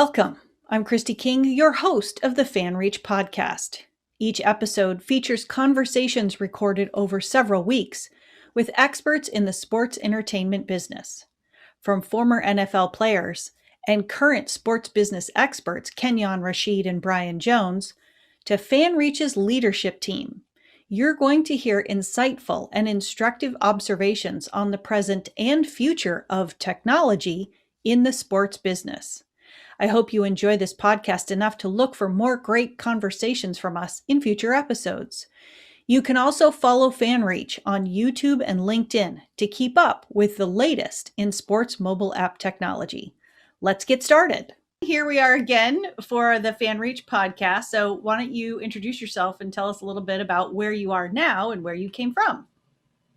Welcome. I'm Christy King, your host of the FanReach podcast. Each episode features conversations recorded over several weeks with experts in the sports entertainment business. From former NFL players and current sports business experts Kenyon, Rasheed, and Brian Jones, to FanReach's leadership team, you're going to hear insightful and instructive observations on the present and future of technology in the sports business. I hope you enjoy this podcast enough to look for more great conversations from us in future episodes. You can also follow FanReach on YouTube and LinkedIn to keep up with the latest in sports mobile app technology. Let's get started. Here we are again for the FanReach podcast. So why don't you introduce yourself and tell us a little bit about where you are now and where you came from?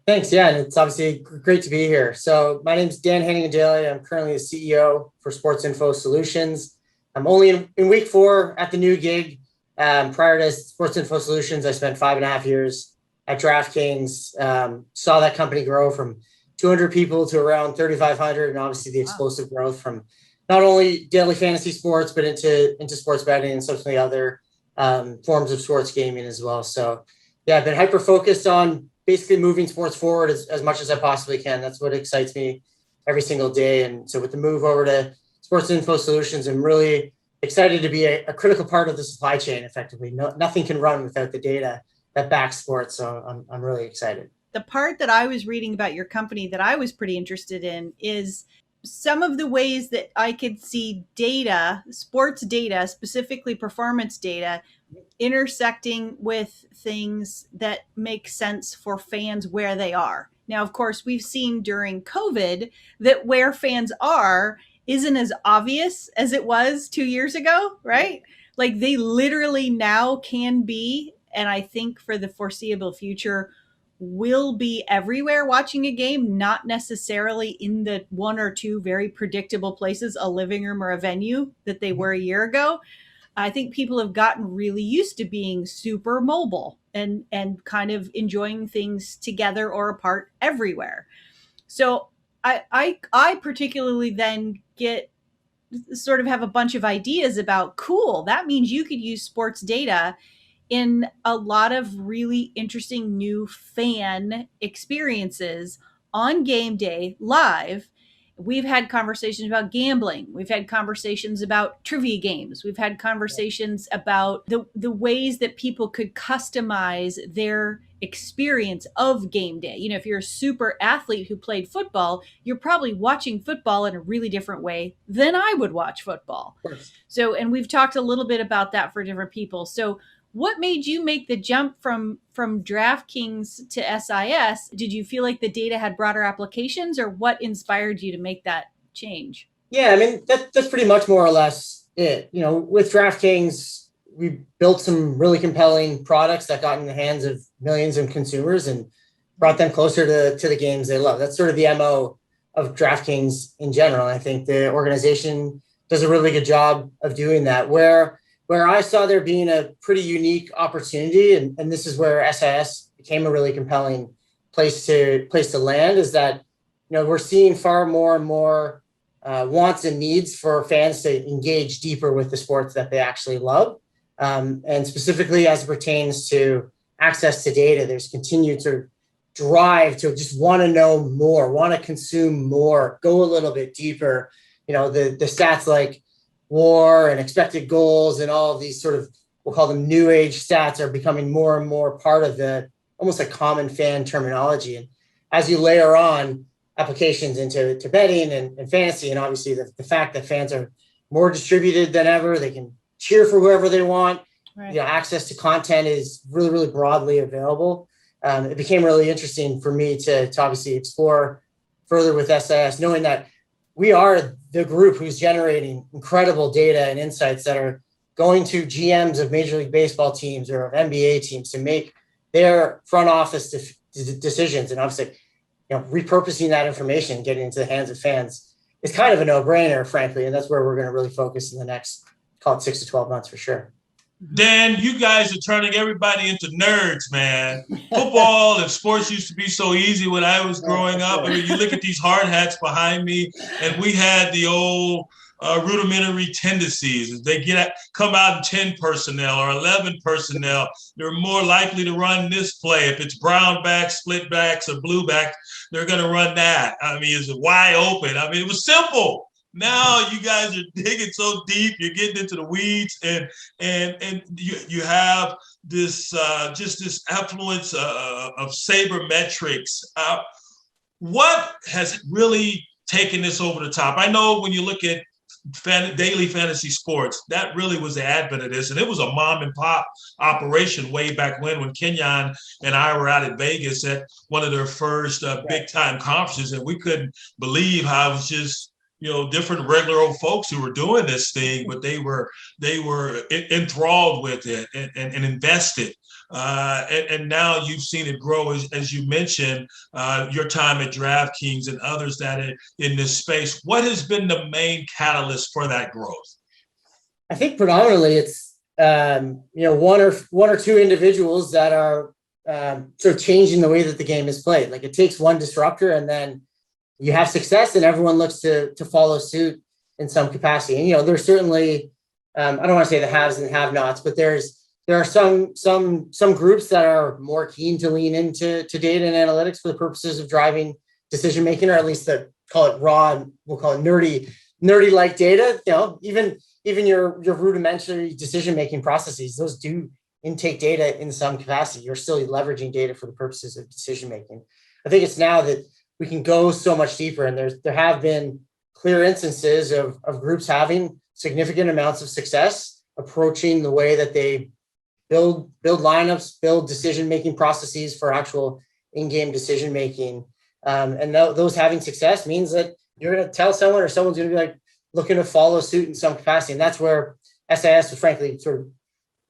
Thanks. Yeah, and it's obviously great to be here. So my name is Dan Hannigan-Daley. I'm currently the CEO for Sports Info Solutions. I'm only in week 4 at the new gig. Prior to Sports Info Solutions, I spent 5.5 years at DraftKings. Saw that company grow from 200 people to around 3,500, and obviously the explosive growth from not only daily fantasy sports, but into sports betting and subsequently other forms of sports gaming as well. So yeah, I've been hyper-focused on basically moving sports forward as much as I possibly can. That's what excites me every single day. And so with the move over to Sports Info Solutions, I'm really excited to be a critical part of the supply chain effectively. Nothing can run without the data that backs sports. So I'm really excited. The part that I was reading about your company that I was pretty interested in is some of the ways that I could see data, sports data, specifically performance data, intersecting with things that make sense for fans where they are. Now, of course, we've seen during COVID that where fans are isn't as obvious as it was 2 years ago, right? Like they literally now can be, and I think for the foreseeable future, will be everywhere watching a game, not necessarily in the 1 or 2 very predictable places, a living room or a venue that they were a year ago. I think people have gotten really used to being super mobile and kind of enjoying things together or apart everywhere. So I particularly then get sort of have a bunch of ideas about, cool, that means you could use sports data in a lot of really interesting new fan experiences on game day live. We've had conversations about gambling. We've had conversations about trivia games. We've had conversations about the ways that people could customize their experience of game day. You know, if you're a super athlete who played football, you're probably watching football in a really different way than I would watch football. So, and we've talked a little bit about that for different people. So what made you make the jump from DraftKings to SIS? Did you feel like the data had broader applications, or what inspired you to make that change? Yeah, I mean, that's pretty much more or less it. You know, with DraftKings, we built some really compelling products that got in the hands of millions of consumers and brought them closer to the games they love. That's sort of the MO of DraftKings in general. I think the organization does a really good job of doing that. Where I saw there being a pretty unique opportunity, and this is where SIS became a really compelling place to land, is that, you know, we're seeing far more and more wants and needs for fans to engage deeper with the sports that they actually love. And specifically as it pertains to access to data, there's continued sort of drive to just want to know more, want to consume more, go a little bit deeper. You know, the stats like WAR and expected goals and all of these sort of, we'll call them new age stats, are becoming more and more part of the almost like common fan terminology. And as you layer on applications into betting and fantasy, and obviously the fact that fans are more distributed than ever, they can cheer for whoever they want. Right. You know, access to content is really, really broadly available. It became really interesting for me to obviously explore further with SIS, knowing that we are the group who's generating incredible data and insights that are going to GMs of Major League Baseball teams or of NBA teams to make their front office decisions. And obviously, you know, repurposing that information, getting into the hands of fans is kind of a no-brainer, frankly. And that's where we're going to really focus in the next, call it 6 to 12 months for sure. Dan, you guys are turning everybody into nerds, man. Football and sports used to be so easy when I was growing up. I mean, you look at these hard hats behind me, and we had the old rudimentary tendencies. If they come out in 10 personnel or 11 personnel, they're more likely to run this play. If it's brown backs, split backs, or blue backs, they're going to run that. I mean, it's wide open. I mean, it was simple. Now you guys are digging so deep, you're getting into the weeds, and you have this just this affluence of sabermetrics. What has really taken this over the top? I know when you look at daily fantasy sports, that really was the advent of this, and it was a mom and pop operation way back when Kenyon and I were out at Vegas at one of their first big time conferences, and we couldn't believe how it was just different regular old folks who were doing this thing, but they were enthralled with it and invested. And now you've seen it grow, as you mentioned, your time at DraftKings and others that are in this space. What has been the main catalyst for that growth? I think predominantly it's one or two individuals that are sort of changing the way that the game is played. Like, it takes one disruptor, and then you have success, and everyone looks to follow suit in some capacity. And there's certainly I don't want to say the haves and have-nots, but there are some groups that are more keen to lean into data and analytics for the purposes of driving decision making, or at least call it raw, we'll call it nerdy like data. Even your rudimentary decision making processes, those do intake data in some capacity. You're still leveraging data for the purposes of decision making. I think it's now that we can go so much deeper, and there have been clear instances of groups having significant amounts of success approaching the way that they build lineups, build decision-making processes for actual in-game decision-making. And those having success means that you're going to tell someone, or someone's going to be looking to follow suit in some capacity. And that's where SIS was frankly sort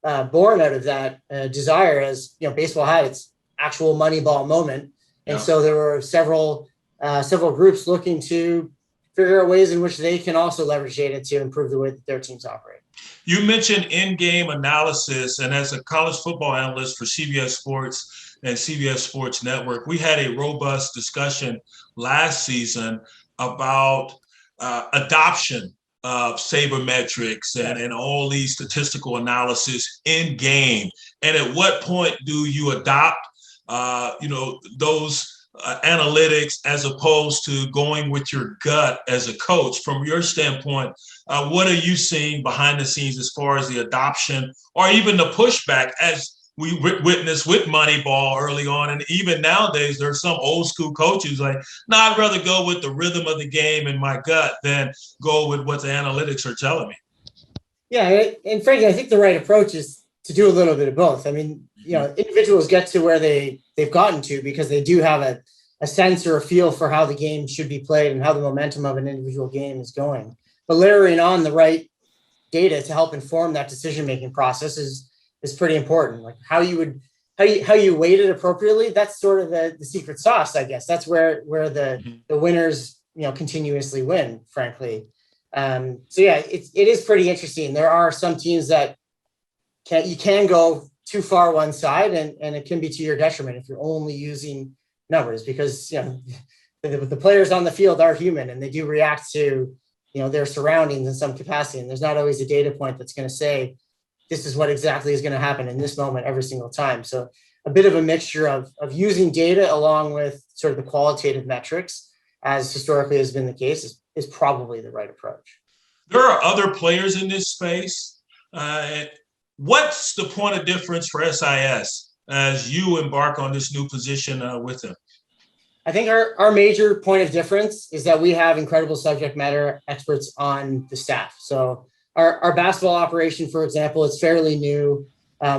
of born out of that desire, as baseball had its actual Moneyball moment. And so there were several groups looking to figure out ways in which they can also leverage data to improve the way that their teams operate. You mentioned in-game analysis, and as a college football analyst for CBS Sports and CBS Sports Network, we had a robust discussion last season about adoption of sabermetrics and all these statistical analysis in game. And at what point do you adopt those analytics as opposed to going with your gut as a coach? From your standpoint, what are you seeing behind the scenes as far as the adoption or even the pushback, as we witnessed with Moneyball early on? And even nowadays, there's some old school coaches I'd rather go with the rhythm of the game in my gut than go with what the analytics are telling me. Yeah, and frankly, I think the right approach is to do a little bit of both. I mean, individuals get to where they've gotten to because they do have a sense or a feel for how the game should be played and how the momentum of an individual game is going. But layering on the right data to help inform that decision-making process is pretty important. Like how you weight it appropriately, that's sort of the secret sauce, I guess. That's where the winners, continuously win, frankly. It is pretty interesting. There are some teams that you can go too far one side, and it can be to your detriment if you're only using numbers, because the players on the field are human and they do react to their surroundings in some capacity, and there's not always a data point that's going to say this is what exactly is going to happen in this moment every single time. So a bit of a mixture of using data along with sort of the qualitative metrics, as historically has been the case, is probably the right approach. There are other players in this space. What's the point of difference for SIS as you embark on this new position with them? I think our major point of difference is that we have incredible subject matter experts on the staff. So our basketball operation, for example, is fairly new,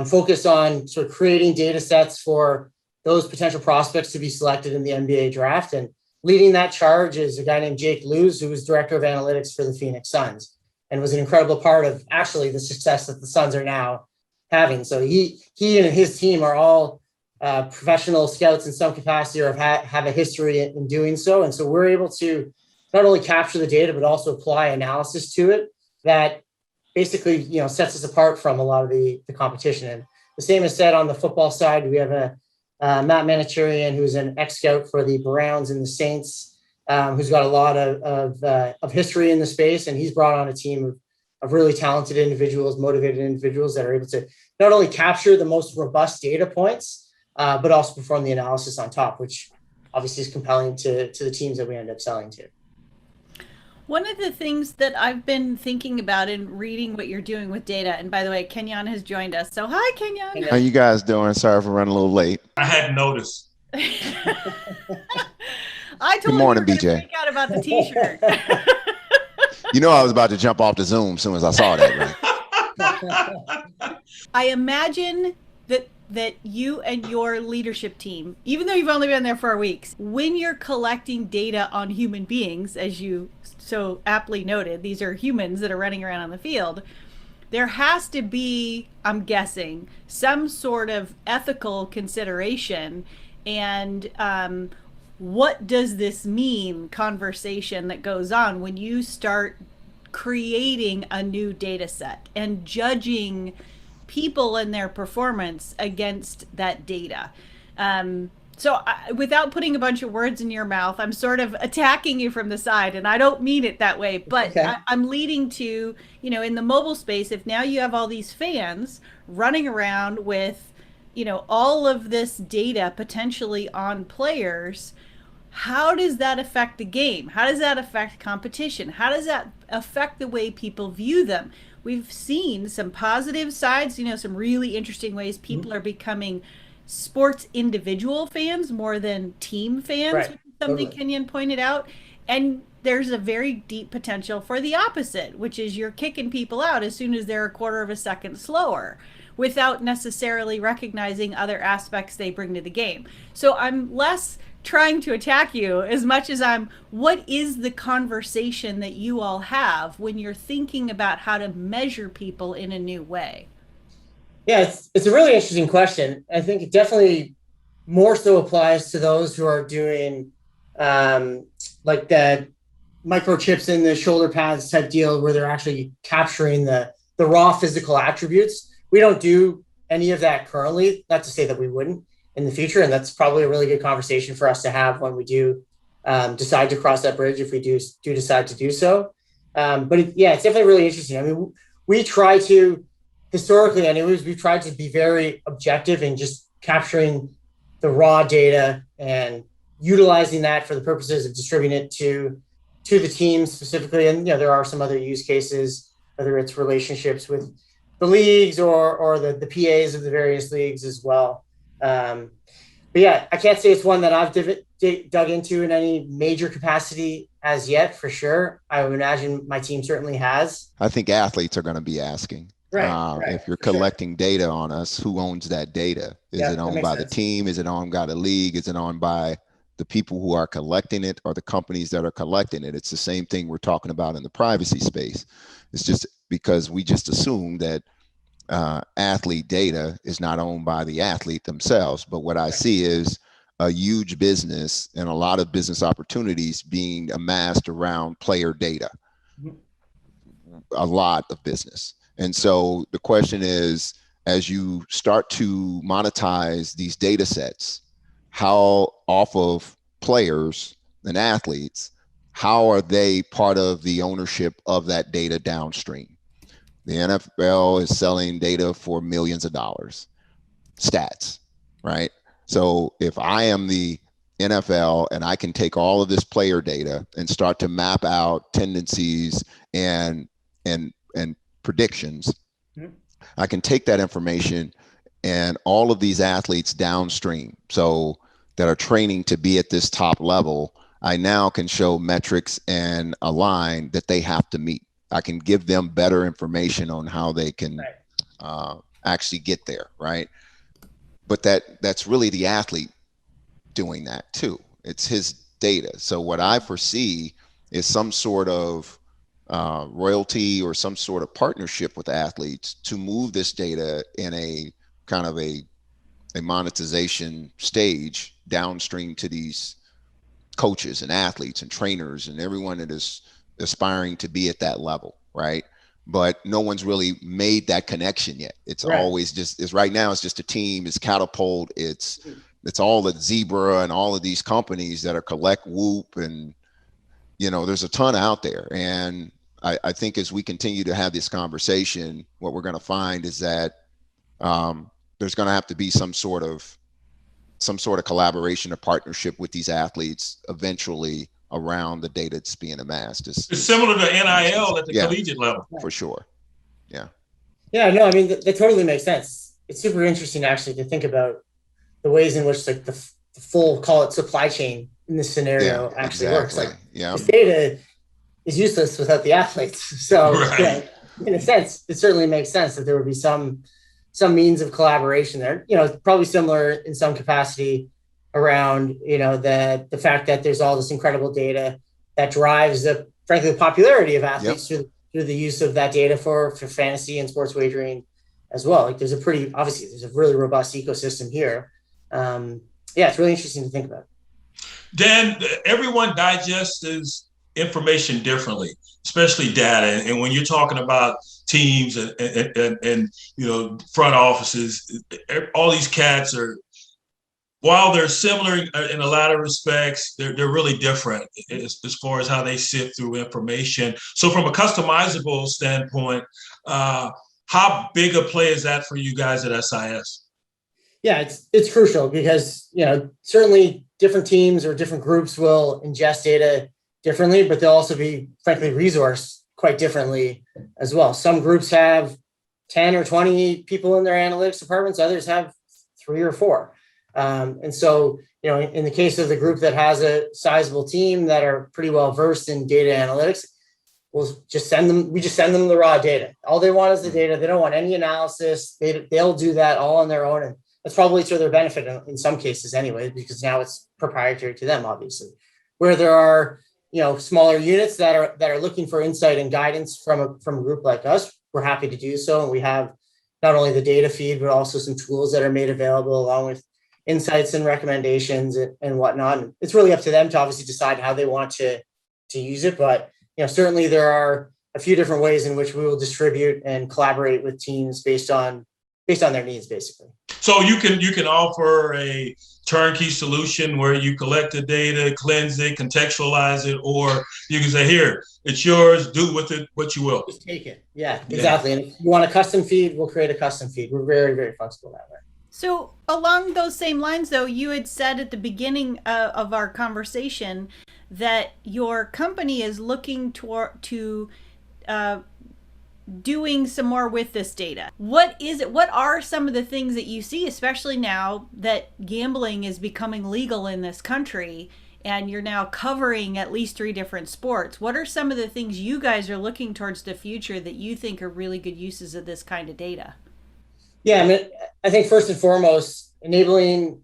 focused on sort of creating data sets for those potential prospects to be selected in the NBA draft. And leading that charge is a guy named Jake Luz, who was director of analytics for the Phoenix Suns and was an incredible part of actually the success that the Suns are now having. So he and his team are all professional scouts in some capacity, or have a history in doing so. And so we're able to not only capture the data, but also apply analysis to it that basically, sets us apart from a lot of the competition. And the same is said on the football side. We have a Matt Manicherian, who's an ex-scout for the Browns and the Saints, who's got a lot of history in the space, and he's brought on a team of really talented individuals, motivated individuals that are able to not only capture the most robust data points, but also perform the analysis on top, which obviously is compelling to the teams that we end up selling to. One of the things that I've been thinking about in reading what you're doing with data, and by the way, Kenyon has joined us. So hi, Kenyon. How you guys doing? Sorry for running a little late. I hadn't noticed. I told Good morning, you we were BJ. gonna freak out about the t-shirt. You know I was about to jump off the Zoom as soon as I saw that, right? I imagine that you and your leadership team, even though you've only been there for a week, when you're collecting data on human beings, as you so aptly noted, these are humans that are running around on the field, there has to be, I'm guessing, some sort of ethical consideration and what does this mean conversation that goes on when you start creating a new data set and judging people and their performance against that data. Without putting a bunch of words in your mouth, I'm sort of attacking you from the side, and I don't mean it that way, but okay. I'm leading to, in the mobile space, if now you have all these fans running around with, all of this data potentially on players, how does that affect the game? How does that affect competition? How does that affect the way people view them? We've seen some positive sides, some really interesting ways people are becoming sports individual fans more than team fans, right. Which is something totally. Kenyon pointed out. And there's a very deep potential for the opposite, which is you're kicking people out as soon as they're a quarter of a second slower without necessarily recognizing other aspects they bring to the game. So I'm less trying to attack you as much as what is the conversation that you all have when you're thinking about how to measure people in a new way? Yeah, it's a really interesting question. I think it definitely more so applies to those who are doing like the microchips in the shoulder pads type deal where they're actually capturing the raw physical attributes. We don't do any of that currently, not to say that we wouldn't in the future. And that's probably a really good conversation for us to have when we do decide to cross that bridge, if we do decide to do so. But it's definitely really interesting. I mean, we try to, historically anyways, we've tried to be very objective in just capturing the raw data and utilizing that for the purposes of distributing it to the team specifically. And, there are some other use cases, whether it's relationships with the leagues or the PAs of the various leagues as well. But yeah, I can't say it's one that I've dug into in any major capacity as yet, for sure. I would imagine my team certainly has. I think athletes are going to be asking. Right. If you're collecting data on us, who owns that data? Is it owned by the team? Is it owned by the league? Is it owned by the people who are collecting it or the companies that are collecting it? It's the same thing we're talking about in the privacy space. It's just because we just assume that athlete data is not owned by the athlete themselves. But what I see is a huge business and a lot of business opportunities being amassed around player data. A lot of business. And so the question is, as you start to monetize these data sets, how off of players and athletes, how are they part of the ownership of that data downstream? The NFL is selling data for millions of dollars, stats, right? So if I am the NFL and I can take all of this player data and start to map out tendencies and predictions, I can take that information and all of these athletes downstream, so that are training to be at this top level, I now can show metrics and a line that they have to meet. I can give them better information on how they can actually get there, right? But that's really the athlete doing that too. It's his data. So what I foresee is some sort of royalty or some sort of partnership with athletes to move this data in a kind of a monetization stage downstream to these coaches and athletes and trainers and everyone that is aspiring to be at that level, right? But no one's really made that connection yet. It's always just right now. It's just a team. It's Catapult. It's all the Zebra and all of these companies that are collect Whoop and there's a ton out there. And I think as we continue to have this conversation, what we're going to find is that there's going to have to be some sort of collaboration or partnership with these athletes eventually around the data that's being amassed. It's similar to NIL at the collegiate level. For sure. Yeah. Yeah, no, I mean, that totally makes sense. It's super interesting actually to think about the ways in which like the full, call it supply chain in this scenario actually works. Like this data is useless without the athletes. So in a sense, it certainly makes sense that there would be some means of collaboration there. It's probably similar in some capacity around, the fact that there's all this incredible data that drives frankly, the popularity of athletes through the use of that data for fantasy and sports wagering as well. Like there's a really robust ecosystem here. It's really interesting to think about. Dan, everyone digests information differently, especially data. And when you're talking about teams and front offices, all these cats are, while they're similar in a lot of respects, they're really different as far as how they sift through information. So from a customizable standpoint, how big a play is that for you guys at SIS? Yeah, it's crucial because, certainly different teams or different groups will ingest data differently, but they'll also be, frankly, resourced quite differently as well. Some groups have 10 or 20 people in their analytics departments. Others have 3 or 4. And so, in the case of the group that has a sizable team that are pretty well versed in data analytics, we just send them the raw data. All they want is the data. They don't want any analysis. They'll do that all on their own. And that's probably to their benefit in some cases anyway, because now it's proprietary to them, obviously. Where there are, smaller units that are looking for insight and guidance from a group like us, we're happy to do so. And we have not only the data feed, but also some tools that are made available along with insights and recommendations and whatnot. And it's really up to them to obviously decide how they want to use it. But, certainly there are a few different ways in which we will distribute and collaborate with teams based on their needs, basically. So you can offer a turnkey solution where you collect the data, cleanse it, contextualize it, or you can say, here, it's yours, do with it what you will. Just take it. Yeah, exactly. And if you want a custom feed, we'll create a custom feed. We're very, very flexible that way. So along those same lines, though, you had said at the beginning of our conversation that your company is looking to doing some more with this data. What is it? What are some of the things that you see, especially now that gambling is becoming legal in this country and you're now covering at least 3 different sports? What are some of the things you guys are looking towards the future that you think are really good uses of this kind of data? Yeah, I think first and foremost, enabling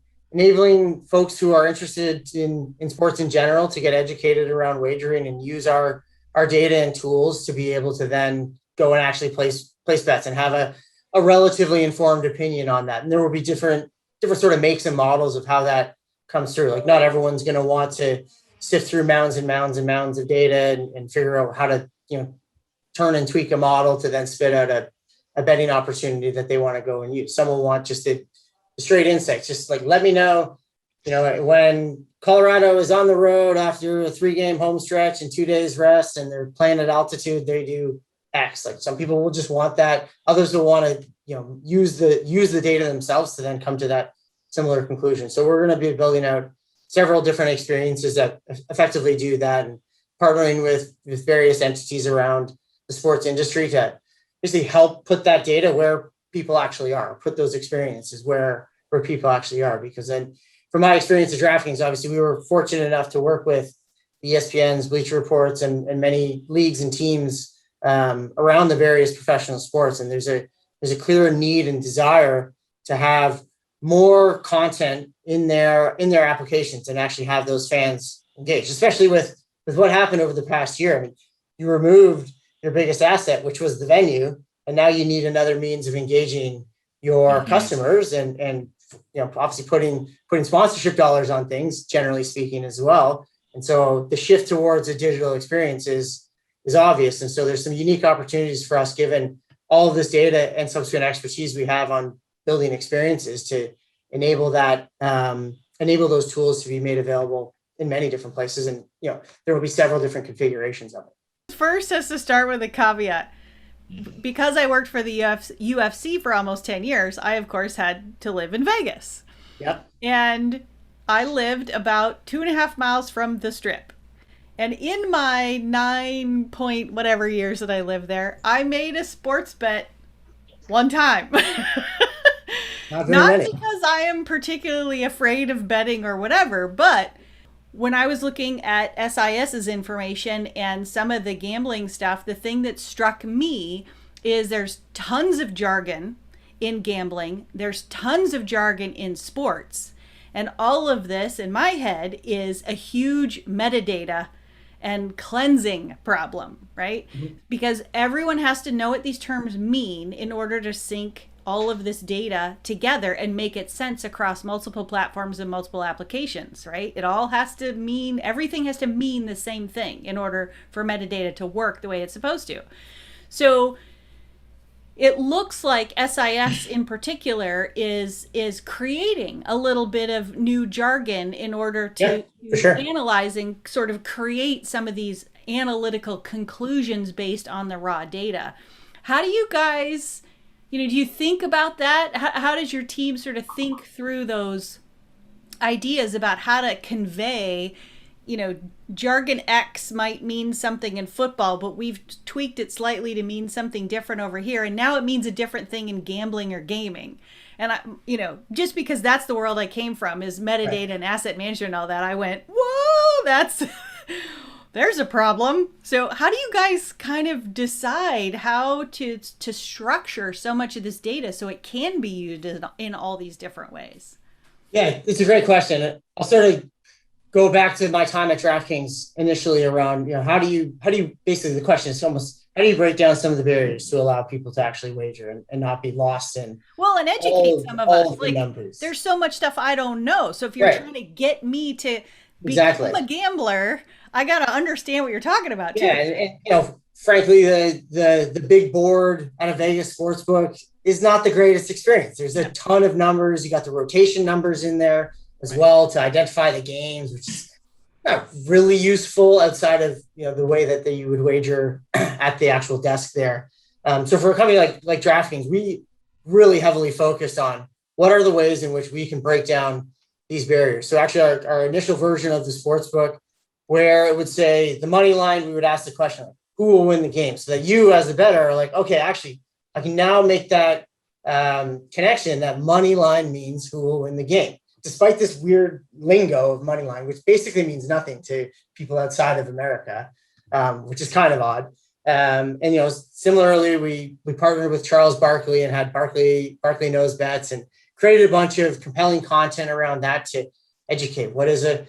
folks who are interested in sports in general to get educated around wagering and use our data and tools to be able to then go and actually place bets and have a relatively informed opinion on that. And there will be different sort of makes and models of how that comes through. Like not everyone's going to want to sift through mounds and mounds and mounds of data and figure out how to, turn and tweak a model to then spit out a betting opportunity that they want to go and use. Some will want just the straight insights, just like, let me know, when Colorado is on the road after a 3-game home stretch and 2 days rest and they're playing at altitude, they do X. Like some people will just want that. Others will want to, use the data themselves to then come to that similar conclusion. So we're going to be building out several different experiences that effectively do that and partnering with various entities around the sports industry to basically help put that data where people actually are, put those experiences where people actually are. Because then from my experience at DraftKings, obviously we were fortunate enough to work with the ESPN's, Bleacher Reports, and many leagues and teams around the various professional sports. And there's a clear need and desire to have more content in their applications and actually have those fans engaged, especially with what happened over the past year. I mean, you removed your biggest asset, which was the venue, and now you need another means of engaging your customers and obviously putting sponsorship dollars on things, generally speaking, as well. And so the shift towards a digital experience is obvious. And so there's some unique opportunities for us, given all of this data and subsequent expertise we have on building experiences, to enable those tools to be made available in many different places. And, there will be several different configurations of it. First has to start with a caveat. Because I worked for the UFC for almost 10 years, I, of course, had to live in Vegas. Yep. And I lived about 2.5 miles from the Strip. And in my 9 point whatever years that I lived there, I made a sports bet one time. Not because I am particularly afraid of betting or whatever, but when I was looking at SIS's information and some of the gambling stuff, the thing that struck me is there's tons of jargon in gambling. There's tons of jargon in sports. And all of this, in my head, is a huge metadata and cleansing problem, right? Mm-hmm. Because everyone has to know what these terms mean in order to sync all of this data together and make it sense across multiple platforms and multiple applications, right? It all has to mean, everything has to mean the same thing in order for metadata to work the way it's supposed to. So it looks like SIS in particular is creating a little bit of new jargon in order to analyze and sort of create some of these analytical conclusions based on the raw data. How do you guys, do you think about that? How does your team sort of think through those ideas about how to convey, jargon X might mean something in football, but we've tweaked it slightly to mean something different over here. And now it means a different thing in gambling or gaming. And just because that's the world I came from is metadata and asset management and all that, I went, whoa, there's a problem. So how do you guys kind of decide how to structure so much of this data so it can be used in all these different ways? Yeah, it's a great question. I'll sort of go back to my time at DraftKings initially around, how do you basically the question is almost, how do you break down some of the barriers to allow people to actually wager and not be lost in and educate some of us. Like, numbers. There's so much stuff I don't know. So if you're trying to get me to become a gambler, I got to understand what you're talking about too. Yeah, and frankly, the big board at a Vegas sportsbook is not the greatest experience. There's a ton of numbers. You got the rotation numbers in there as well to identify the games, which is not really useful outside of the way that you would wager at the actual desk there. So for a company like DraftKings, we really heavily focused on what are the ways in which we can break down these barriers. So actually our initial version of the sportsbook, where it would say the money line, we would ask the question, who will win the game? So that you as a bettor are like, okay, actually, I can now make that connection that money line means who will win the game. Despite this weird lingo of money line, which basically means nothing to people outside of America, which is kind of odd. And similarly, we partnered with Charles Barkley and had Barkley Knows Bets and created a bunch of compelling content around that to educate. What is a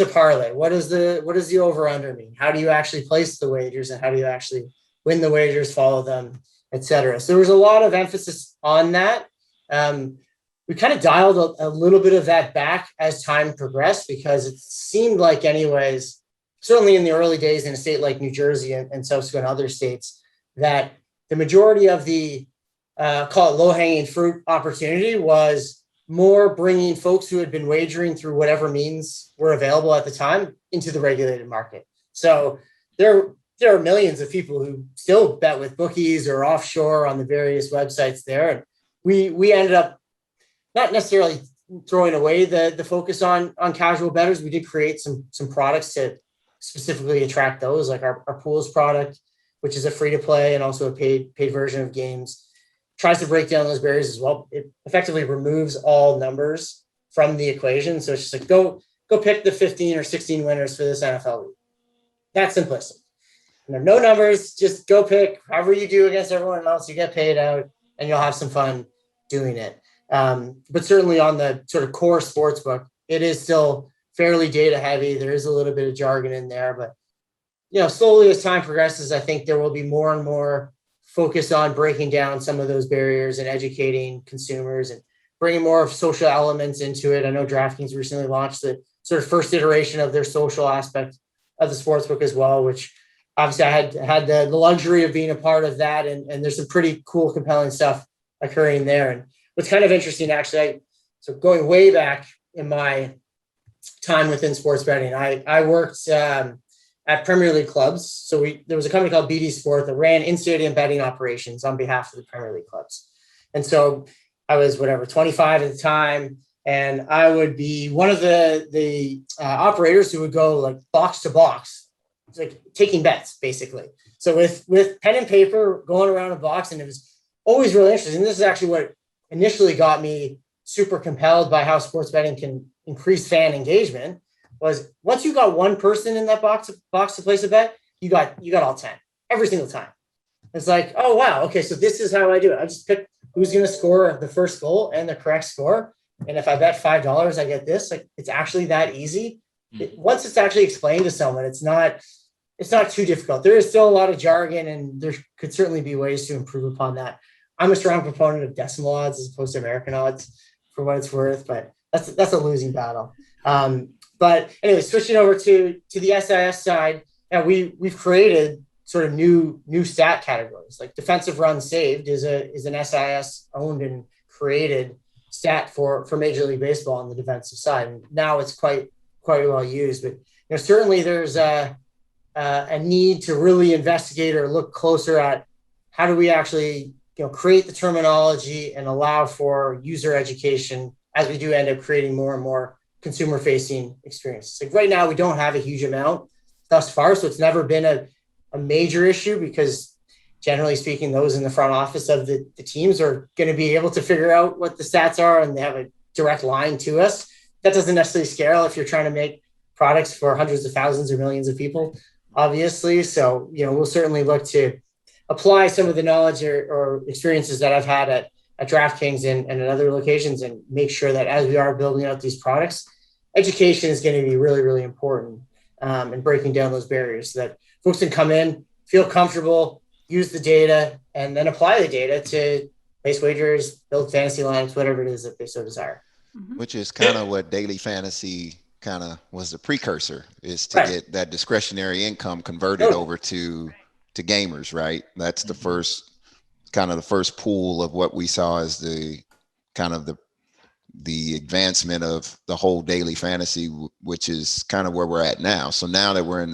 parlay? What does the over under mean? How do you actually place the wagers and how do you actually win the wagers, follow them, etc. So there was a lot of emphasis on that. We kind of dialed a little bit of that back as time progressed because it seemed like anyways, certainly in the early days in a state like New Jersey and subsequent other states, that the majority of the call it low-hanging fruit opportunity was more bringing folks who had been wagering through whatever means were available at the time into the regulated market. So there are millions of people who still bet with bookies or offshore on the various websites there. And we ended up not necessarily throwing away the focus on casual bettors. We did create some products to specifically attract those, like our pools product, which is a free to play and also a paid version of games, tries to break down those barriers as well. It effectively removes all numbers from the equation. So it's just like, go pick the 15 or 16 winners for this NFL league. That's simplistic. No numbers, just go pick however you do against everyone else. You get paid out and you'll have some fun doing it. But certainly on the sort of core sports book, it is still fairly data heavy. There is a little bit of jargon in there, but slowly as time progresses, I think there will be more and more focus on breaking down some of those barriers and educating consumers and bringing more of social elements into it. I know DraftKings recently launched the sort of first iteration of their social aspect of the sportsbook as well, which obviously I had the luxury of being a part of that. And there's some pretty cool, compelling stuff occurring there. And what's kind of interesting, actually, so going way back in my time within sports betting. I worked at Premier League clubs. So there was a company called BD Sport that ran in-stadium betting operations on behalf of the Premier League clubs. And so I was 25 at the time, and I would be one of the operators who would go like box to box, like taking bets basically. So with pen and paper going around a box, and it was always really interesting. And this is actually what initially got me super compelled by how sports betting can increase fan engagement. Was once you got one person in that box to place a bet, you got all 10 every single time. It's like, oh wow, okay, so this is how I do it. I just pick who's going to score the first goal and the correct score, and if I bet $5, I get this. Like, it's actually that easy. Once it's actually explained to someone, it's not too difficult. There is still a lot of jargon, and there could certainly be ways to improve upon that. I'm a strong proponent of decimal odds as opposed to American odds, for what it's worth, but that's a losing battle. But anyway, switching over to the SIS side, we've created sort of new stat categories. Like defensive runs saved is an SIS owned and created stat for Major League Baseball on the defensive side. And now it's quite well used. But certainly there's a need to really investigate or look closer at how do we actually create the terminology and allow for user education as we do end up creating more and more consumer-facing experiences. Like right now, we don't have a huge amount thus far, so it's never been a major issue because generally speaking, those in the front office of the teams are going to be able to figure out what the stats are, and they have a direct line to us. That doesn't necessarily scale if you're trying to make products for hundreds of thousands or millions of people, obviously. So, we'll certainly look to apply some of the knowledge or experiences that I've had at DraftKings and at other locations, and make sure that as we are building out these products, education is going to be really, really important, and breaking down those barriers so that folks can come in, feel comfortable, use the data, and then apply the data to place wagers, build fantasy lines, whatever it is that they so desire. Which is kind of what daily fantasy kind of was the precursor, is to get that discretionary income converted over to gamers, right? That's the first pool of what we saw as the kind of the advancement of the whole daily fantasy, which is kind of where we're at now. So now that we're in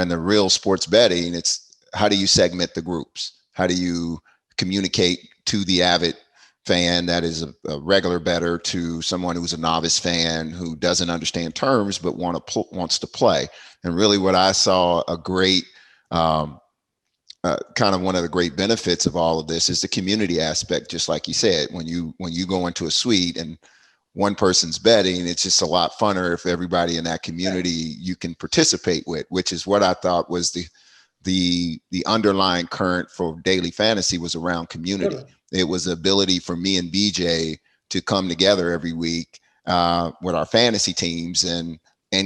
the real sports betting, it's how do you segment the groups? How do you communicate to the avid fan that is a regular bettor to someone who's a novice fan who doesn't understand terms but wants to play? And really what I saw a great kind of one of the great benefits of all of this is the community aspect. Just like you said, when you go into a suite and one person's betting, it's just a lot funner if everybody in that community you can participate with, which is what I thought was the underlying current for daily fantasy was around community. It was the ability for me and BJ to come together every week with our fantasy teams and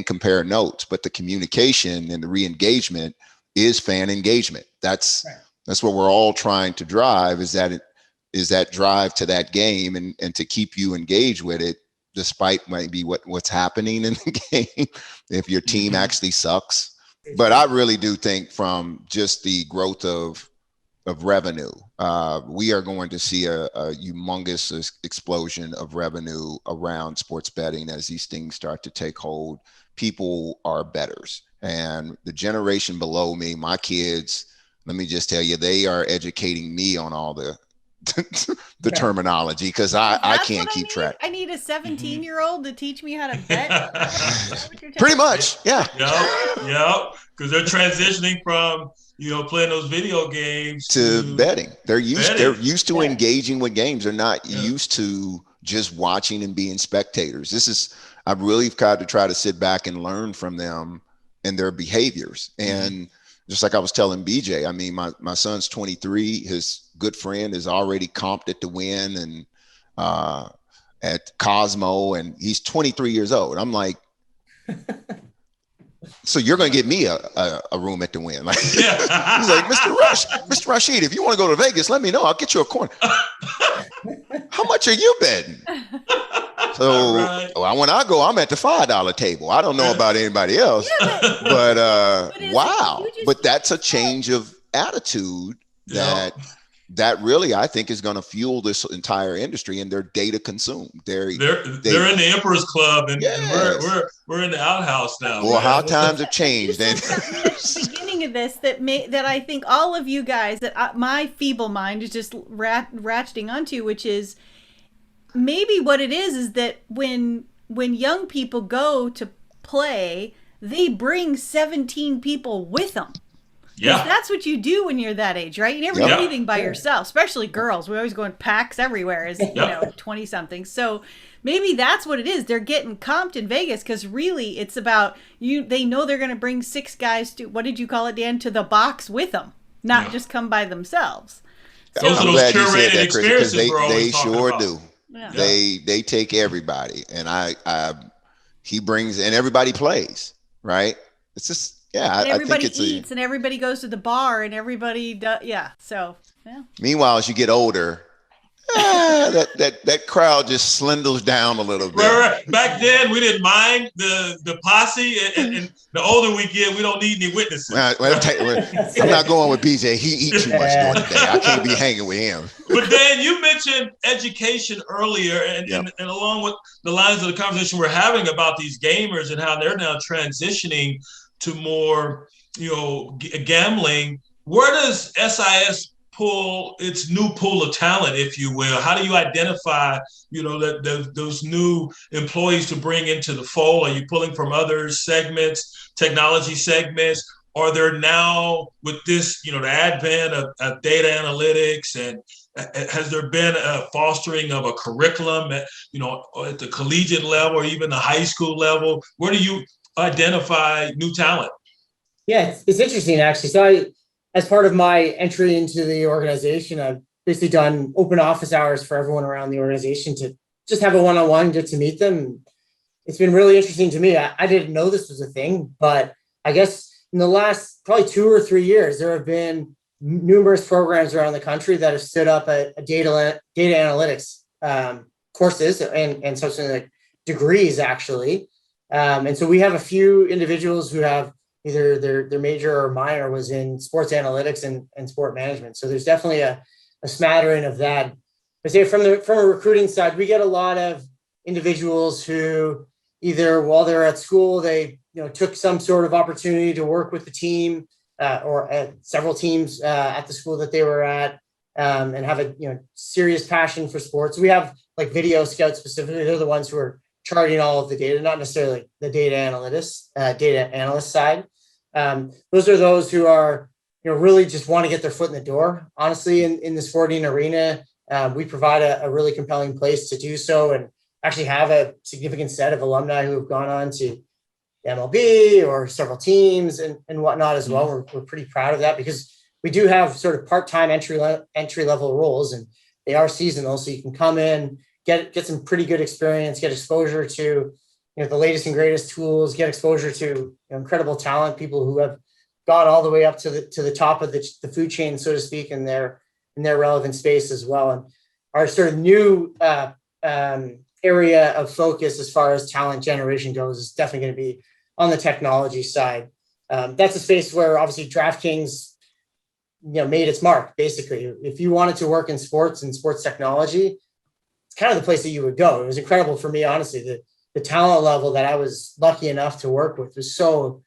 compare notes. But the communication and the re-engagement is fan engagement. That's what we're all trying to drive, is that drive to that game and to keep you engaged with it, despite maybe what's happening in the game, if your team actually sucks. But I really do think from just the growth of revenue, we are going to see a humongous explosion of revenue around sports betting as these things start to take hold. People are bettors. And the generation below me, my kids, let me just tell you, they are educating me on all the terminology, because I can't keep track. I need a 17-year-old to teach me how to bet. Pretty much, yeah. Yep. Because they're transitioning from playing those video games to betting. They're used to engaging with games. They're not used to just watching and being spectators. I've really got to try to sit back and learn from them and their behaviors. And just like I was telling BJ, I mean, my son's 23, his good friend is already comped it to win and at Cosmo, and he's 23 years old. I'm like, so you're going to get me a room at the win. Like, he's like, Mr. Rasheed, if you want to go to Vegas, let me know. I'll get you a corner. How much are you betting? So when I go, I'm at the $5 table. I don't know about anybody else, but wow. But that's a change of attitude that that really, I think, is going to fuel this entire industry, and they're data consumed. They're in the Emperor's Club, and, yes. and we're in the outhouse now. Well, how times have changed. You said something at the beginning of this that I think all of you guys, my feeble mind is just ratcheting onto, which is maybe what it is that when young people go to play, they bring 17 people with them. Yeah, that's what you do when you're that age, right? You never do anything by yourself, especially girls. We always go in packs everywhere as 20 something. So maybe that's what it is. They're getting comped in Vegas because really it's about you. They know they're going to bring 6 guys to, what did you call it, Dan, to the box with them, not just come by themselves. So, those are those curated experiences they sure about. Do. Yeah. They take everybody, and he brings, and everybody plays, right? It's just. Yeah, and everybody I think eats, and everybody goes to the bar, and everybody does. Yeah, so yeah. Meanwhile, as you get older, that crowd just slinders down a little bit. Right. Back then, we didn't mind the posse, and the older we get, we don't need any witnesses. I'm not going with BJ. He eats too much during the day. I can't be hanging with him. But Dan, you mentioned education earlier, and along with the lines of the conversation we're having about these gamers and how they're now transitioning to more, gambling. Where does SIS pull its new pool of talent, if you will? How do you identify, those new employees to bring into the fold? Are you pulling from other segments, technology segments? Are there now, with this, the advent of data analytics, and has there been a fostering of a curriculum at the collegiate level or even the high school level? Where do you identify new talent? Yeah, it's interesting, actually. So as part of my entry into the organization, I've basically done open office hours for everyone around the organization to just have a one-on-one, get to meet them. It's been really interesting to me. I didn't know this was a thing, but I guess in the last probably 2 or 3 years, there have been numerous programs around the country that have stood up a data analytics courses and subsequently like degrees, actually. And so we have a few individuals who have either their major or minor was in sports analytics and sport management. So there's definitely a smattering of that. I say from a recruiting side, we get a lot of individuals who either while they're at school, they took some sort of opportunity to work with the team or at several teams at the school that they were at, and have a serious passion for sports. We have like video scouts specifically. They're the ones who are charting all of the data, not necessarily the data analyst side. Those are those who are, really just want to get their foot in the door. Honestly, in the sporting arena, we provide a really compelling place to do so, and actually have a significant set of alumni who have gone on to MLB or several teams and whatnot as well. We're pretty proud of that because we do have sort of part-time entry level roles, and they are seasonal. So you can come in, get some pretty good experience, get exposure to the latest and greatest tools, get exposure to incredible talent, people who have gone all the way up to the top of the food chain, so to speak, in their relevant space as well. And our sort of new area of focus as far as talent generation goes is definitely going to be on the technology side. That's a space where obviously DraftKings made its mark. Basically, if you wanted to work in sports and sports technology, it's kind of the place that you would go. It was incredible for me, honestly. The talent level that I was lucky enough to work with was so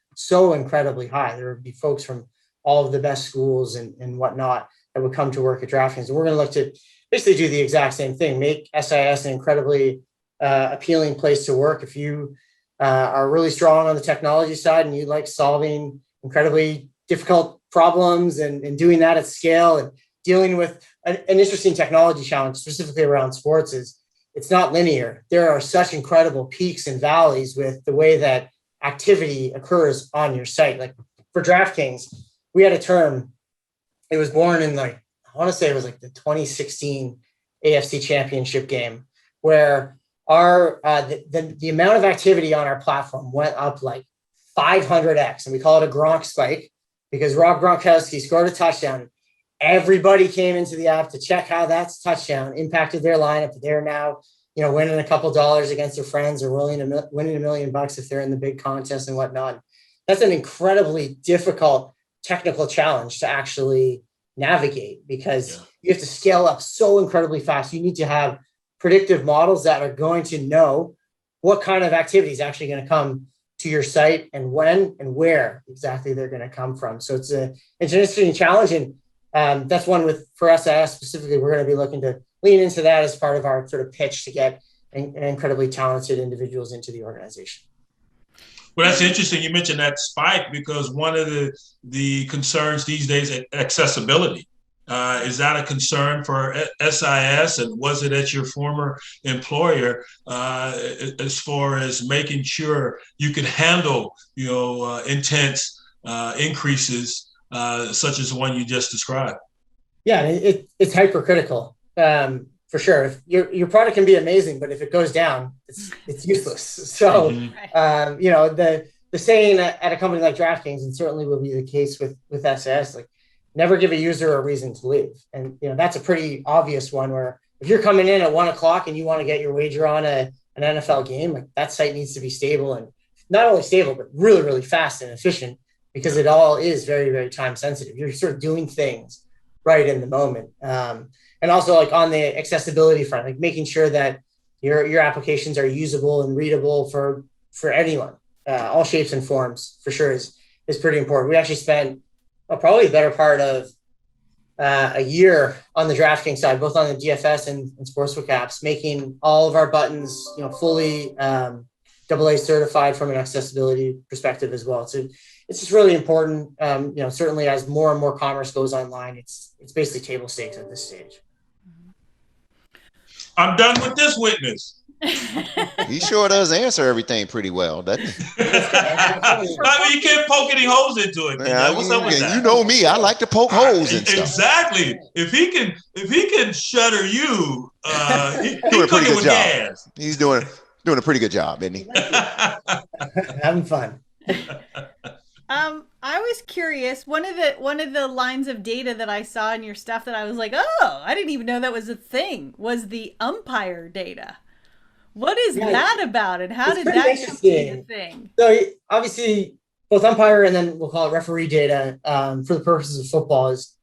incredibly high. There would be folks from all of the best schools and whatnot that would come to work at DraftKings. And we're going to look to basically do the exact same thing, make SIS an incredibly appealing place to work. If you are really strong on the technology side and you like solving incredibly difficult problems and doing that at scale and dealing with an interesting technology challenge, specifically around sports, is it's not linear. There are such incredible peaks and valleys with the way that activity occurs on your site. Like for DraftKings, we had a term. It was born in I want to say it was like the 2016 AFC Championship game, where our the amount of activity on our platform went up like 500x, and we call it a Gronk spike because Rob Gronkowski scored a touchdown. Everybody came into the app to check how that touchdown impacted their lineup. They're now, winning a couple dollars against their friends or winning $1 million if they're in the big contest and whatnot. That's an incredibly difficult technical challenge to actually navigate because you have to scale up so incredibly fast. You need to have predictive models that are going to know what kind of activity is actually going to come to your site and when and where exactly they're going to come from. So it's an interesting challenge. And that's one for SAS specifically, we're going to be looking to lean into that as part of our sort of pitch to get incredibly talented individuals into the organization. Well, that's interesting. You mentioned that spike because one of the concerns these days is accessibility. Is that a concern for SIS, and was it at your former employer as far as making sure you could handle, intense increases such as the one you just described? Yeah, it's hypercritical for sure. Your product can be amazing, but if it goes down, it's useless. So, the saying at a company like DraftKings, and certainly will be the case with SAS, like, never give a user a reason to leave. And, that's a pretty obvious one where if you're coming in at 1 o'clock and you want to get your wager on an NFL game, like, that site needs to be stable, and not only stable, but really, really fast and efficient, because it all is very, very time sensitive. You're sort of doing things right in the moment. And also, like, on the accessibility front, like making sure that your applications are usable and readable for anyone, all shapes and forms, for sure is pretty important. We actually spent probably the better part of a year on the DraftKings side, both on the DFS and sportsbook apps, making all of our buttons, fully AA certified from an accessibility perspective as well. So it's just really important. Certainly as more and more commerce goes online, it's basically table stakes at this stage. I'm done with this witness. He sure does answer everything pretty well, doesn't he? You can't poke any holes into it. What's up with that? You know me, I like to poke holes in stuff. Exactly. If he can shutter you, he's doing a pretty good job. Gas. He's doing a pretty good job, isn't he? Having fun. I was curious. One of the lines of data that I saw in your stuff that I was like, oh, I didn't even know that was a thing, was the umpire data. What is that about, and how did that be a thing? So obviously, both umpire and then we'll call it referee data for the purposes of football is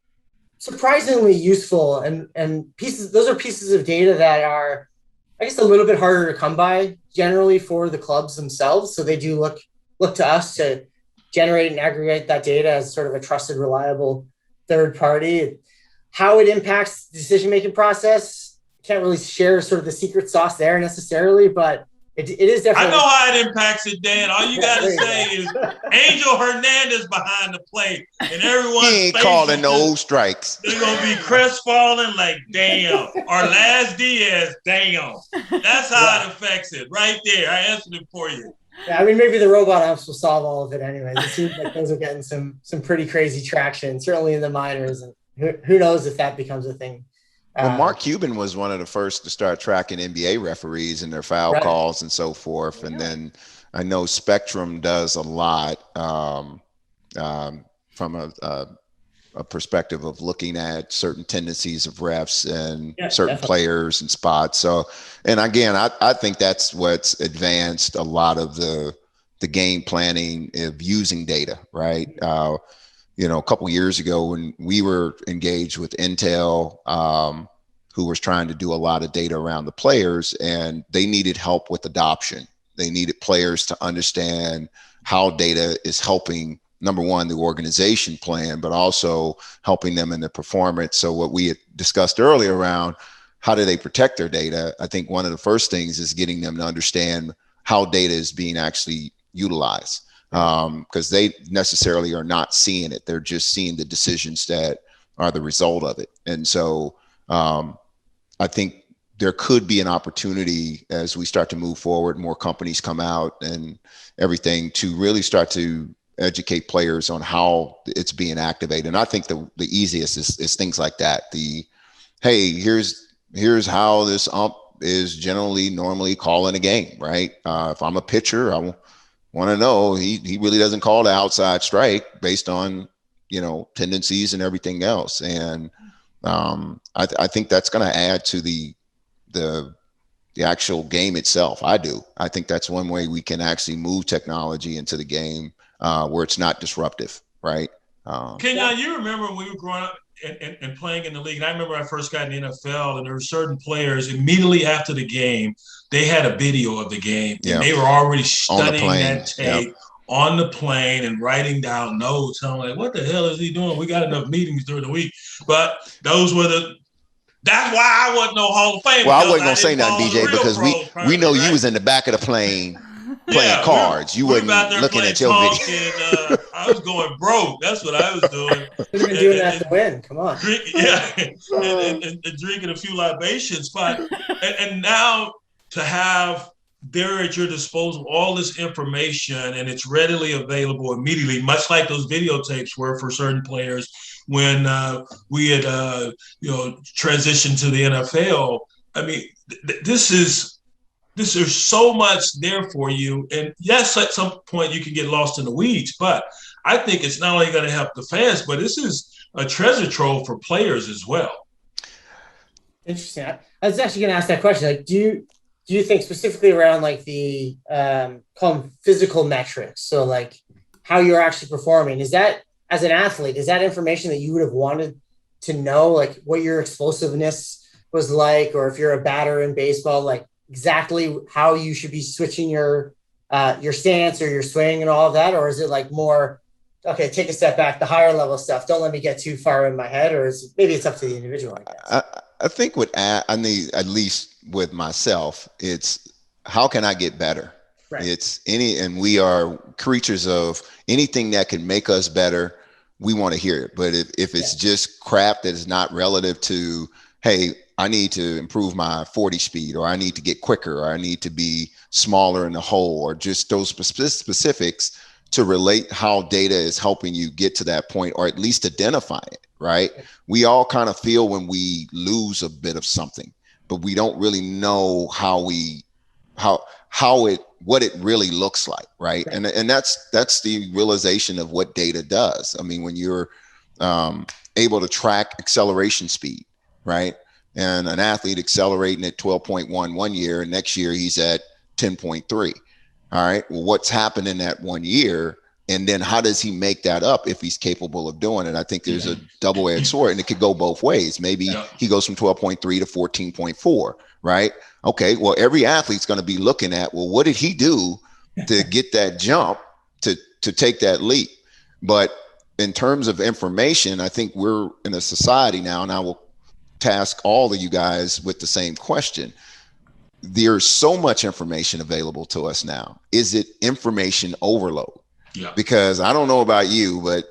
surprisingly useful, and pieces. Those are pieces of data that are, I guess, a little bit harder to come by generally for the clubs themselves. So they do look to us to generate and aggregate that data as sort of a trusted, reliable third party. How it impacts the decision-making process, can't really share sort of the secret sauce there necessarily, but it is definitely. I know how it impacts it, Dan. All you got to say is Angel Hernandez behind the plate, and everyone. He ain't calling no strikes. They're gonna be crestfallen, like damn, or Last Diaz, damn. That's how it affects it, right there. I answered it for you. Yeah, I mean, maybe the robot apps will solve all of it anyways. It seems like those are getting some pretty crazy traction, certainly in the minors, and who knows if that becomes a thing. Well, Mark Cuban was one of the first to start tracking NBA referees and their foul calls and so forth. And then I know Spectrum does a lot from a perspective of looking at certain tendencies of refs and certain players and spots. So, and again, I think that's what's advanced a lot of the game planning of using data, right? A couple of years ago when we were engaged with Intel, who was trying to do a lot of data around the players, and they needed help with adoption. They needed players to understand how data is helping, number one, the organization plan, but also helping them in their performance. So what we had discussed earlier around how do they protect their data, I think one of the first things is getting them to understand how data is being actually utilized. Because they necessarily are not seeing it. They're just seeing the decisions that are the result of it. And so I think there could be an opportunity as we start to move forward, more companies come out and everything, to really start to educate players on how it's being activated. And I think the easiest is things like that. Hey, here's how this ump is generally normally calling a game, right? If I'm a pitcher, I want to know he really doesn't call the outside strike based on tendencies and everything else. And I think that's going to add to the actual game itself. I think that's one way we can actually move technology into the game where it's not disruptive, right? Kenyon, you remember when we were growing up and playing in the league. And I remember I first got in the NFL, and there were certain players immediately after the game, they had a video of the game, and they were already studying that tape on the plane and writing down notes. And I'm like, what the hell is he doing? We got enough meetings during the week, but those were that's why I wasn't no Hall of Fame. Well, I wasn't gonna say nothing, BJ, because we know you was in the back of the plane playing cards. You wasn't looking at your video. I was going broke. That's what I was doing. You've been doing that to win. Come on. And drinking a few libations. But and now to have there at your disposal all this information, and it's readily available immediately, much like those videotapes were for certain players when we had transitioned to the NFL. I mean, there's so much there for you. And yes, at some point you can get lost in the weeds, but I think it's not only going to help the fans, but this is a treasure trove for players as well. Interesting. I was actually going to ask that question. Like, do you think specifically around like the call them physical metrics? So like how you're actually performing, is that as an athlete, is that information that you would have wanted to know, like what your explosiveness was like, or if you're a batter in baseball, like exactly how you should be switching your stance or your swing and all of that? Or is it like more, okay, take a step back, the higher level stuff, don't let me get too far in my head? Or maybe it's up to the individual, I guess. I think I need, at least with myself, it's how can I get better? Right. It's and we are creatures of anything that can make us better. We want to hear it. But if it's just crap that is not relative to, hey, I need to improve my 40 speed, or I need to get quicker, or I need to be smaller in the hole, or just those specifics to relate how data is helping you get to that point, or at least identify it, right? We all kind of feel when we lose a bit of something, but we don't really know what it really looks like, right? And that's the realization of what data does. I mean, when you're able to track acceleration speed, right? And an athlete accelerating at 12.1 one year, and next year he's at 10.3. All right. Well, what's happened in that 1 year? And then how does he make that up if he's capable of doing it? I think there's a double-edged sword, and it could go both ways. Maybe he goes from 12.3 to 14.4, right? Okay. Well, every athlete's going to be looking at, well, what did he do to get that jump to take that leap? But in terms of information, I think we're in a society now, and I will task all of you guys with the same question. There's so much information available to us now. Is it information overload? Yeah. Because I don't know about you, but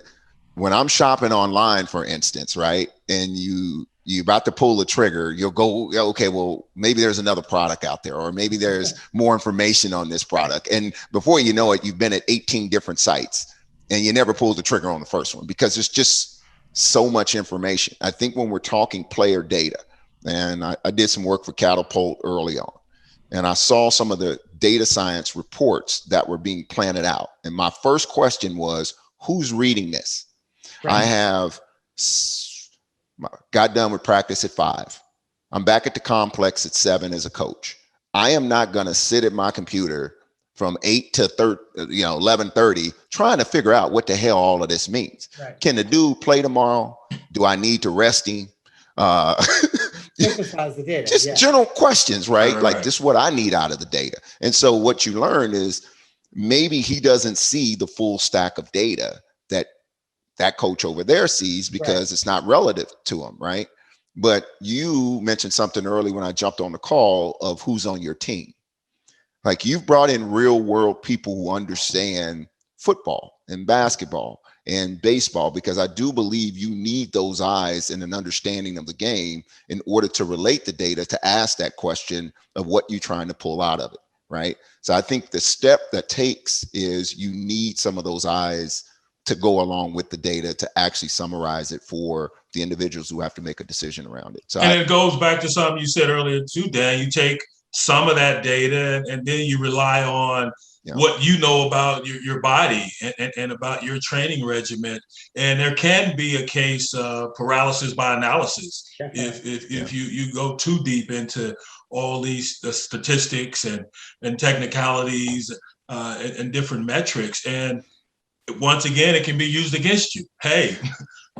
when I'm shopping online, for instance, right, and you're about to pull the trigger, you'll go, okay, well, maybe there's another product out there, or maybe there's more information on this product. And before you know it, you've been at 18 different sites and you never pulled the trigger on the first one because there's just so much information. I think when we're talking player data, and I did some work for Catapult early on, and I saw some of the data science reports that were being planted out. And my first question was, who's reading this? Right. I got done with practice at 5. I'm back at the complex at 7 as a coach. I am not going to sit at my computer from 8 to 11:30 trying to figure out what the hell all of this means. Right. Can the dude play tomorrow? Do I need to rest him? The data, just general questions, right? Like this is what I need out of the data. And so what you learn is maybe he doesn't see the full stack of data that coach over there sees because it's not relative to him, right? But you mentioned something early when I jumped on the call of who's on your team. Like you've brought in real world people who understand football and basketball and baseball, because I do believe you need those eyes and an understanding of the game in order to relate the data to ask that question of what you're trying to pull out of it, right? So I think the step that takes is you need some of those eyes to go along with the data to actually summarize it for the individuals who have to make a decision around it. So it goes back to something you said earlier too, Dan. You take some of that data and then you rely on what you know about your body and about your training regimen. And there can be a case of paralysis by analysis if you go too deep into all these statistics and technicalities and different metrics. And once again, it can be used against you. Hey,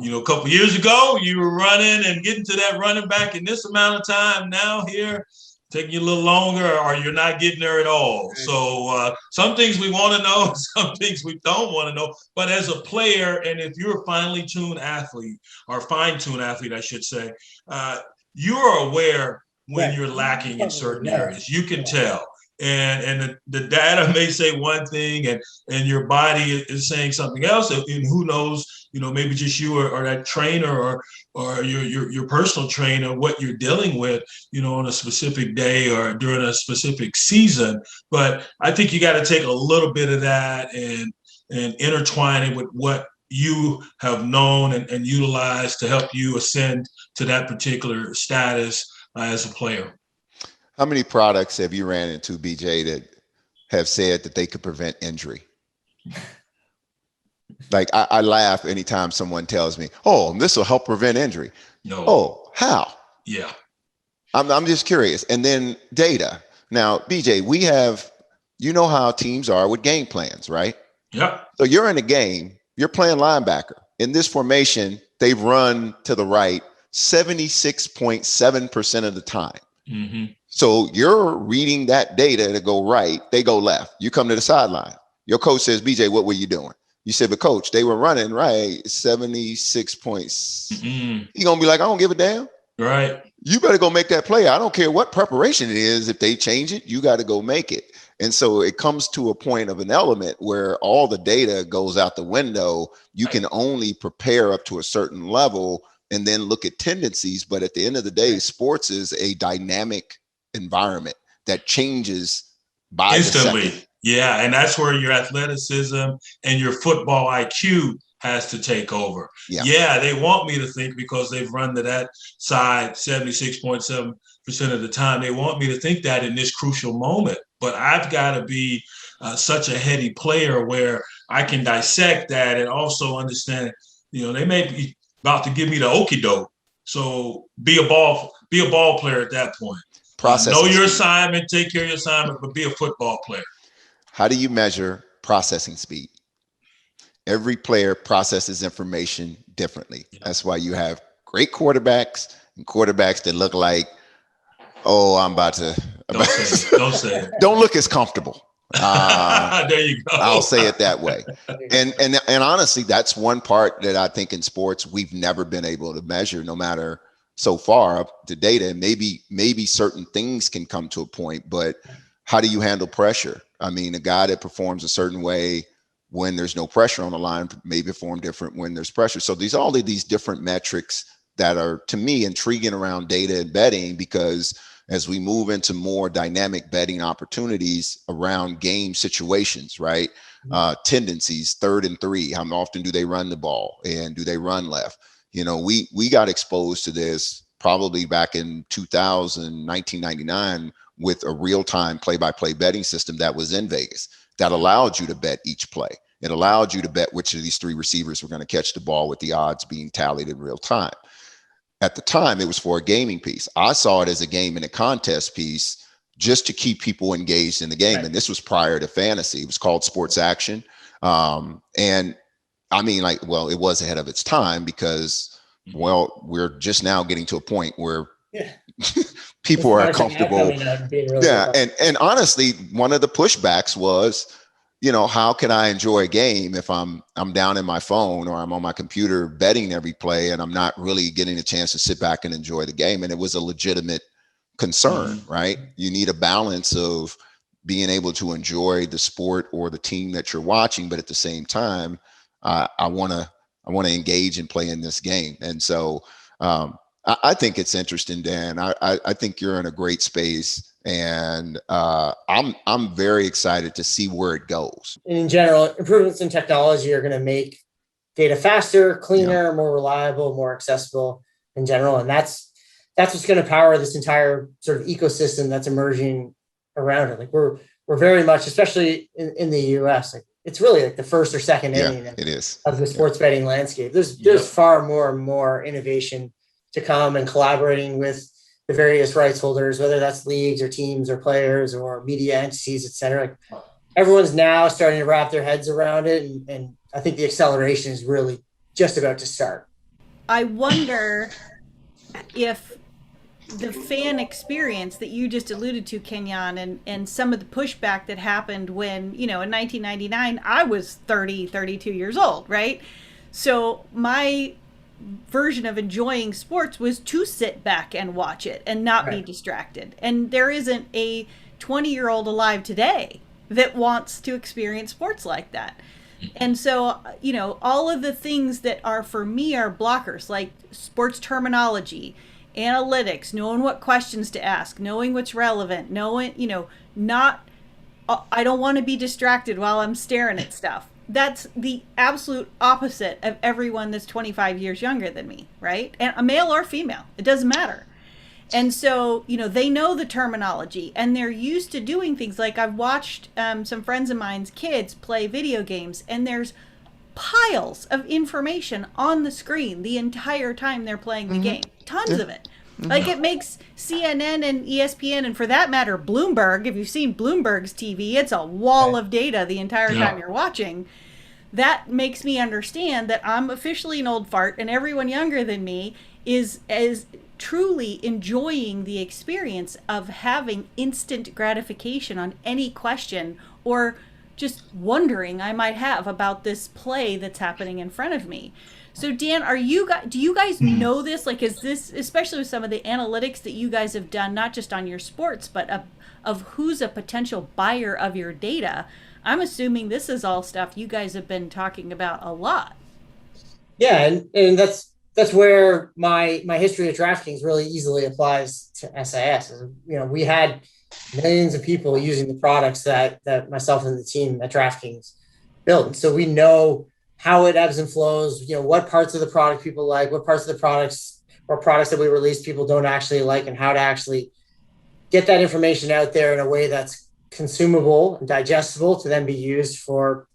A couple years ago, you were running and getting to that running back in this amount of time. Now here, taking you a little longer, or you're not getting there at all. So some things we want to know, some things we don't want to know. But as a player, and if you're a fine-tuned athlete, I should say, you're aware when you're lacking in certain areas. You can tell. And the data may say one thing, and your body is saying something else, and who knows, maybe just you or that trainer or your personal trainer, what you're dealing with, on a specific day or during a specific season. But I think you got to take a little bit of that and intertwine it with what you have known and utilized to help you ascend to that particular status as a player. How many products have you ran into, BJ, that have said that they could prevent injury? Like I laugh anytime someone tells me, "Oh, this will help prevent injury." No. Oh, how? Yeah. I'm just curious. And then data. Now, BJ, we have, how teams are with game plans, right? Yep. So you're in a game, you're playing linebacker. In this formation, they've run to the right 76.7% of the time. Mm-hmm. So you're reading that data to go right, they go left. You come to the sideline. Your coach says, BJ, what were you doing? You said, but coach, they were running right 76 points. Mm-hmm. You're going to be like, I don't give a damn. Right. You better go make that play. I don't care what preparation it is. If they change it, you got to go make it. And so it comes to a point of an element where all the data goes out the window. You can only prepare up to a certain level and then look at tendencies. But at the end of the day, sports is a dynamic environment that changes by instantly. the second. Yeah, and that's where your athleticism and your football IQ has to take over. Yeah, they want me to think, because they've run to that side 76.7% of the time, they want me to think that in this crucial moment. But I've got to be such a heady player where I can dissect that and also understand, they may be about to give me the okie doke. So be a ball player at that point. Know your assignment, take care of your assignment, but be a football player. How do you measure processing speed? Every player processes information differently. That's why you have great quarterbacks and quarterbacks that look like, I'm about to. Don't say it. Don't look as comfortable. There you go. I'll say it that way. And honestly, that's one part that I think in sports we've never been able to measure, no matter so far up to data. Maybe certain things can come to a point, but how do you handle pressure? I mean, a guy that performs a certain way when there's no pressure on the line may perform different when there's pressure. So there's all of these different metrics that are, to me, intriguing around data and betting, because as we move into more dynamic betting opportunities around game situations, right? Tendencies, 3rd and 3, how often do they run the ball and do they run left? We got exposed to this probably back in 1999 with a real-time play-by-play betting system that was in Vegas that allowed you to bet each play. It allowed you to bet which of these 3 receivers were going to catch the ball with the odds being tallied in real time. At the time, it was for a gaming piece. I saw it as a game and a contest piece just to keep people engaged in the game. Right. And this was prior to fantasy. It was called Sports Action. And I mean, it was ahead of its time because, we're just now getting to a point where people are comfortable. And honestly, one of the pushbacks was, how can I enjoy a game if I'm down in my phone or I'm on my computer betting every play and I'm not really getting a chance to sit back and enjoy the game? And it was a legitimate concern, right? You need a balance of being able to enjoy the sport or the team that you're watching, but at the same time, I want to engage and play in this game. And so I think it's interesting, Dan. I think you're in a great space. And I'm very excited to see where it goes. In general, improvements in technology are going to make data faster, cleaner, more reliable, more accessible in general. And that's what's going to power this entire sort of ecosystem that's emerging around it. We're very much, especially in the US, it's really the first or second inning of the sports betting landscape. There's far more and more innovation to come, and collaborating with the various rights holders, whether that's leagues or teams or players or media entities, et cetera. Everyone's now starting to wrap their heads around it. And I think the acceleration is really just about to start. I wonder if the fan experience that you just alluded to, Kenyon, and some of the pushback that happened when, in 1999, I was 32 years old, right? So my version of enjoying sports was to sit back and watch it and not be distracted. And there isn't a 20-year-old alive today that wants to experience sports like that. And so, all of the things that are for me are blockers, like sports terminology, analytics, knowing what questions to ask, knowing what's relevant, knowing, I don't want to be distracted while I'm staring at stuff. That's the absolute opposite of everyone that's 25 years younger than me, right? And a male or female, it doesn't matter. And so, they know the terminology and they're used to doing things. Like I've watched some friends of mine's kids play video games, and there's piles of information on the screen the entire time they're playing the game. Tons of it. Like it makes CNN and ESPN, and for that matter, Bloomberg, if you've seen Bloomberg's TV, it's a wall of data the entire time you're watching. That makes me understand that I'm officially an old fart, and everyone younger than me is truly enjoying the experience of having instant gratification on any question or just wondering I might have about this play that's happening in front of me. So Dan, do you guys know this? Like, is this, especially with some of the analytics that you guys have done, not just on your sports, but of who's a potential buyer of your data? I'm assuming this is all stuff you guys have been talking about a lot. Yeah, and that's where my history of DraftKings really easily applies to SIS. We had millions of people using the products that myself and the team at DraftKings built. And so we know how it ebbs and flows, what parts of the product people like, what parts of the products or products that we release people don't actually like, and how to actually get that information out there in a way that's consumable and digestible to then be used for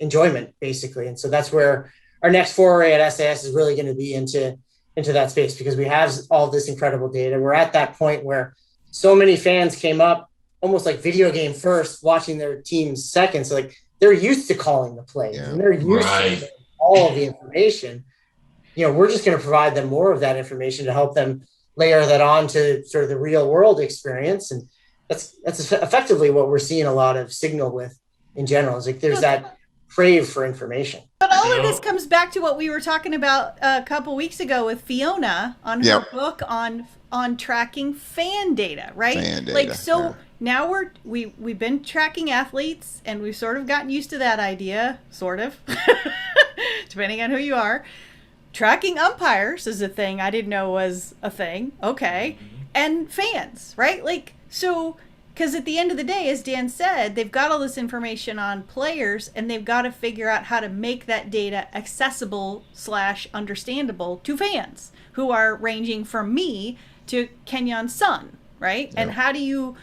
enjoyment, basically. And so that's where our next foray at SAS is really going to be into that space, because we have all this incredible data. We're at that point where so many fans came up almost like video game first, watching their teams second. So like they're used to calling the plays and they're used to all of the information. We're just going to provide them more of that information to help them layer that on to sort of the real world experience. And that's effectively what we're seeing a lot of signal with in general. Is like there's that crave for information. But all of this comes back to what we were talking about a couple weeks ago with Fiona on her book on tracking fan data, right? Fan data, now we've been tracking athletes, and we've sort of gotten used to that idea, sort of, depending on who you are. Tracking umpires is a thing I didn't know was a thing. Okay. And fans, right? Like, so, because at the end of the day, as Dan said, they've got all this information on players, and they've got to figure out how to make that data accessible / understandable to fans who are ranging from me to Kenyon's son, right? And how do you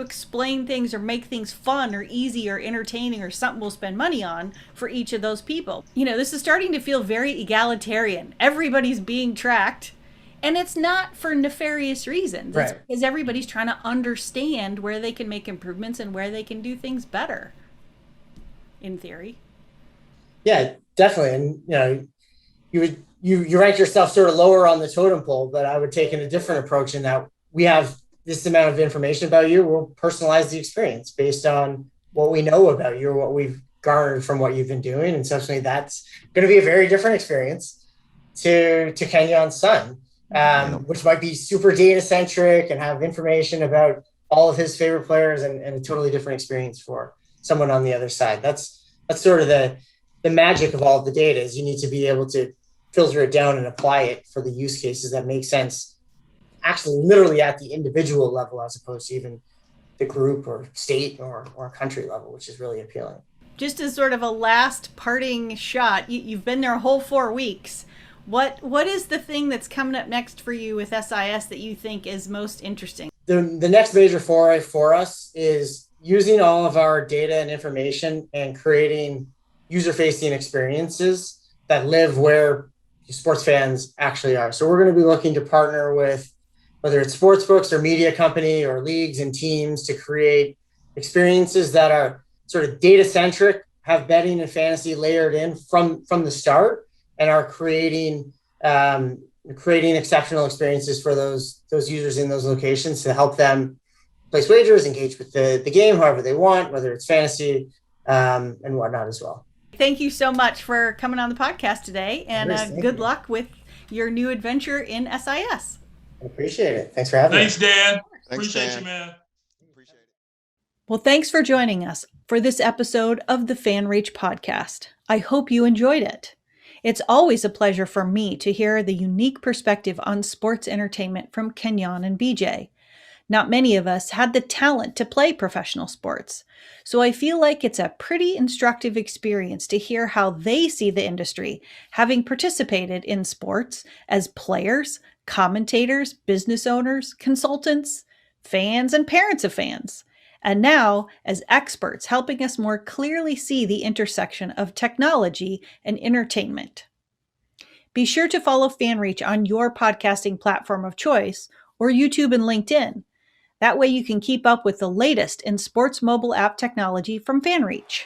explain things or make things fun or easy or entertaining or something we'll spend money on for each of those people? This is starting to feel very egalitarian. Everybody's being tracked, and it's not for nefarious reasons. It's because everybody's trying to understand where they can make improvements and where they can do things better, in theory. Yeah, definitely. And you rank yourself sort of lower on the totem pole, but I would take a different approach in that we have this amount of information about you. We'll personalize the experience based on what we know about you or what we've garnered from what you've been doing. And subsequently, that's going to be a very different experience to Kenyon's son, which might be super data centric and have information about all of his favorite players, and a totally different experience for someone on the other side. That's sort of the magic of all of the data, is you need to be able to filter it down and apply it for the use cases that make sense, actually literally at the individual level, as opposed to even the group or state or country level, which is really appealing. Just as sort of a last parting shot, you've been there a whole 4 weeks. What is the thing that's coming up next for you with SIS that you think is most interesting? The next major foray for us is using all of our data and information and creating user-facing experiences that live where sports fans actually are. So we're going to be looking to partner with, whether it's sports books or media company or leagues and teams, to create experiences that are sort of data-centric, have betting and fantasy layered in from the start, and are creating creating exceptional experiences for those users in those locations to help them place wagers, engage with the game however they want, whether it's fantasy and whatnot as well. Thank you so much for coming on the podcast today, and good luck with your new adventure in SIS. I appreciate it. Thanks for having me. Thanks, Dan. Thanks, Appreciate Dan. you, man. Appreciate it. Well, thanks for joining us for this episode of the FanReach podcast. I hope you enjoyed it. It's always a pleasure for me to hear the unique perspective on sports entertainment from Kenyon and BJ. Not many of us had the talent to play professional sports, so I feel like it's a pretty instructive experience to hear how they see the industry, having participated in sports as players, commentators, business owners, consultants, fans, and parents of fans, and now as experts helping us more clearly see the intersection of technology and entertainment. Be sure to follow FanReach on your podcasting platform of choice or YouTube and LinkedIn. That way you can keep up with the latest in sports mobile app technology from FanReach.